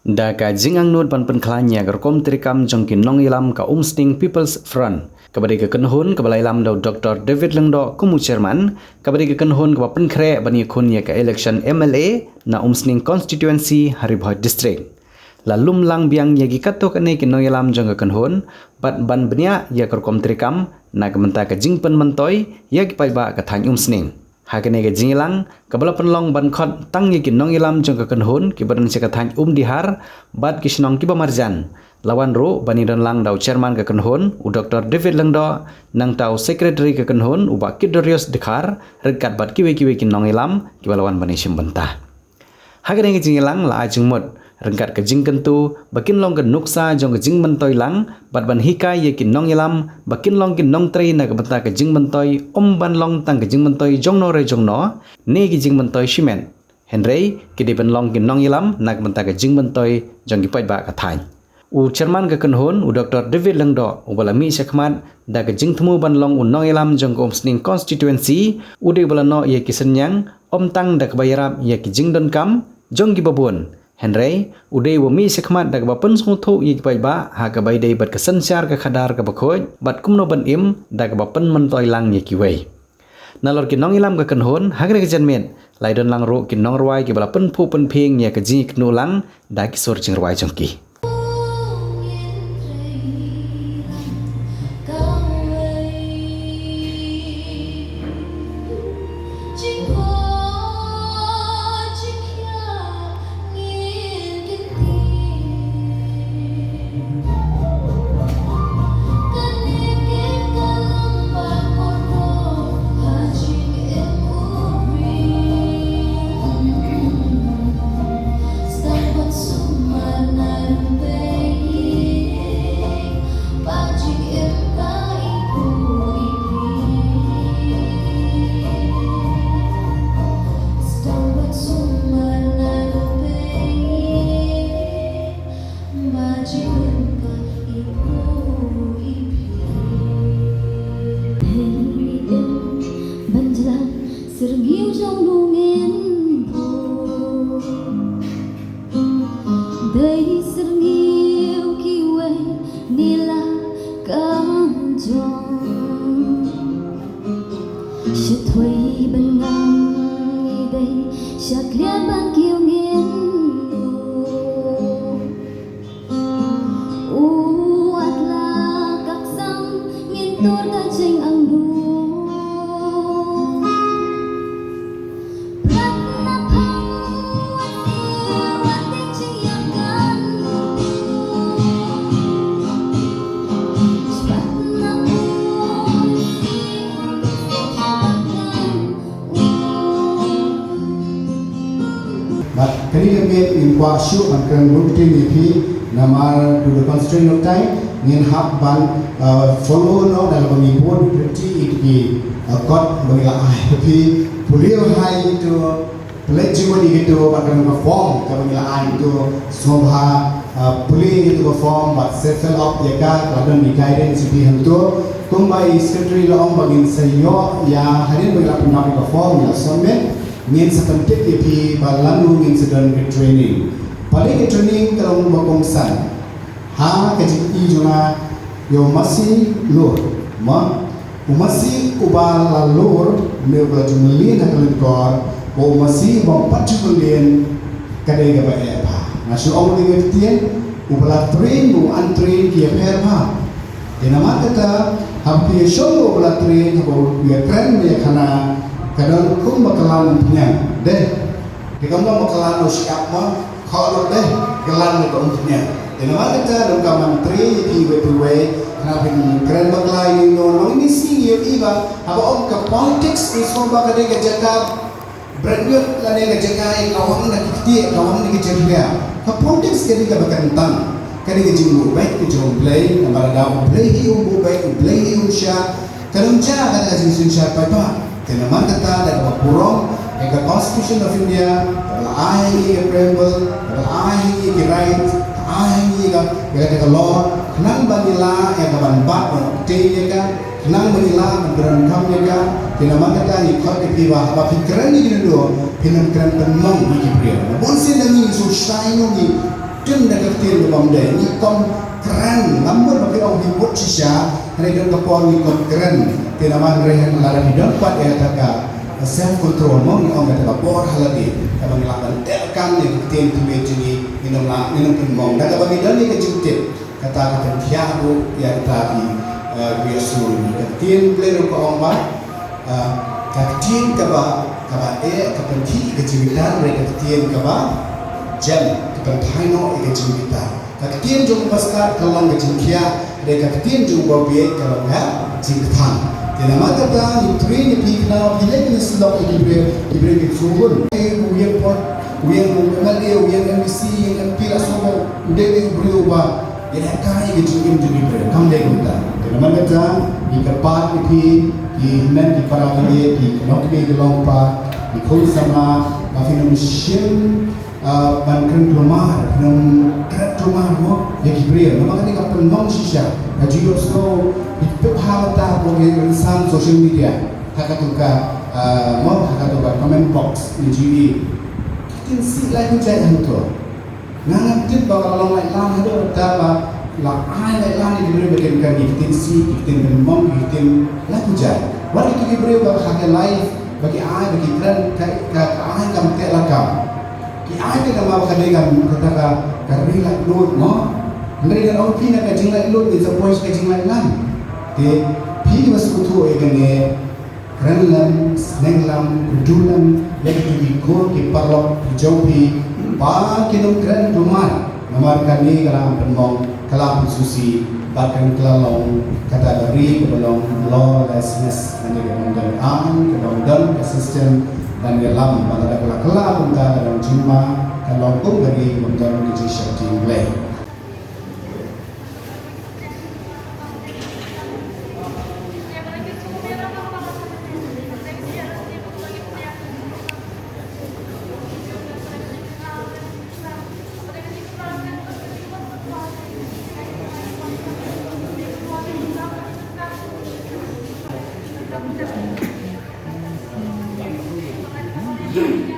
Da ka jingang nut pan penklanya gerkom trikam jongkin nong ilam ka Umsting People's Front. Kabadi ke kenhun kabalai lam do Dr. David Lengdo kumu chairman. Kabadi ke kenhun ka penkre bani kun ya ka election MLA na Umsting constituency Haribhoi district. Lalum lang biang ya gikato kane ki nong ilam jong ka kenhun bat ban benia ya gerkom trikam na kamenta ka jingpen mentoy ya ki pai ba ka thang Umsting. Hakene ke jingilang kabala penlong ban khot tang ye ki nong ilam jong ka kenhun ki badan se ka thang dihar bat ki snong ki ba marjan lawan ro bani dan lang dau chairman ka kenhun u Dr. David Lengdo nang tau secretary ka kenhun u ba Kidorius Dekhar rekat bat ki we ki nong ilam ki balawan bani simbenta. Hakene ke jingilang la ajungmut rengkat ke jing kentu bakin long ke nuksa jong ke jing mentoy lang bat ban hikai ye ki nong ilam bakin long ki nong trei na ke benta ke jing mentoy ban long tang ke jing mentoy jong no ne ki jing mentoy shimen Henry ki de ban long ki nong ilam na ke benta ke jing mentoy jong ki pai ba ka thai u chairman ke kenhun u Dr. David Lengdo u balami sekmat da ke jing thmu ban long u nong ilam jong ko Umsting constituency u de balano ye ki senyang tang da ke bayarap ye ki jing don kam jong ki babun Henry, uday wami sekmat dak bapen sungtu yik pai ba ha ka bai dei bat kesensyar ka khadar ka bakhoj bat kumno ban im dak bapen mentoy lang yik wei. Nalor ki nong ilam ka kenhon ha ka janmet lai don lang ro ki nong rwai ki bala pen phu pen phing ya ka ji knu lang dak sor jing rwai jongki. Sergiu trong nụ nghiến thô đây sergiu kiwe nila cam jong sẽ thuê bên ngang đây sẽ clear ban kiêu nghiến atla các sang nghiến tốt đã tranh ăn đu But can you get in qua shoot and can look to me nama to the constraint of time ngin hab ban follow no dalam mengipun berarti itu got mengira tapi beliau hai itu pelaj juga itu akan perform kalau mengira itu semua beliau itu perform but settle up ya kan kalau di guidance itu hentu kumbai secretary long bagin sayo ya hari mengira pernah perform ya sommet ngin sepentik ipi balalu ngin sedang ke training paling ke training kalau bakongsan ha ke i juna yo masih lur ma masih ubal lalur ne baju melin hakalin kor o masih bang patulien kadai ga ba apa nasu om ni getien ubala train bu antrain ki per ha dinama kata hampir show ubala train ko ya keren ya kana kadang kum bakalan punya deh di kamu bakalan usiap mah kalau deh kelan itu punya dan mana kita dalam menteri di WPW kenapa keren bakalan ini sih ya iba apa om ke politics semua bakal dia jaga brandnya lah dia jaga kawan nak kita kawan ni kita juga ke politics jadi kita bakal tentang kali kita jumpa baik kita jumpa play nama dah play hiu baik play hiu sya kadang jaga kita jumpa sya apa Tenaman kata dari Purong, eka Constitution of India, adalah ahi eka preamble, adalah ahi eka right, ahi eka law, kenang banila eka banbat te eka, kenang banila berangkam eka, tenaman kata ni kau kepiwa, apa pikiran ni kena dua, pikiran penmong ni kipria. Bonsin lagi susah ni Tun dah kertin dalam dia ni kom keren. Namun bagi orang hibut sisa, mereka kapal ni kom keren. Tinaman mereka lara di dapat taka self control. Mau ni orang kata bor haladi. Kalau ngelakukan telkan ni kertin tu begini minum pun mau. Dah kalau ni dah ni kejutip kata tiago ya tadi biasa ni kertin peluru kau orang kertin kaba kepenting kejiwitan mereka kertin kaba jam kepentingan mereka kejiwitan kertin jom pasal kalau kejimkia mereka kertin jom bawa kalau nggak jimtan jadi maka kita ni train ni pikna pilih ni selok diberi kefubun uang pot uang MLA uang MBC yang MP semua udah diberi ubah jadi kai kejimkin diberi kamu deh kita jadi maka kita di kepat di himen di para kali di nokbe di lompa di kul sama film shin bankan rumah film kret rumah mo ya kibriya maka ni kapal non shisha jadi so itu hal tak boleh insan social media hakatuka mo hakatuka comment box ni jadi kita si lagi jadi hantu ngangat tip bakal orang lain ada dapat lah ai lain ni diberi bagian kan kita mom kita lagu jadi waktu itu diberi bagi hak live bagi ai bagi keren ke ai kam te lakam ki ai te nama bagi dengan kata karila load mo mereka orang pina ke jingla load is a voice ke jingla lan de pi masuk tu egane keren lan snenglam kudulan yang di gor ki parlok jauhi pa kinum keren rumah nomor kami kalam penmong kalam susi bahkan kelalong kata dari kebalong lawlessness dan kemudian kemudian assistant dan dalam pada kelak dalam jumlah kalau pun dari kemudian decision team play. Yeah.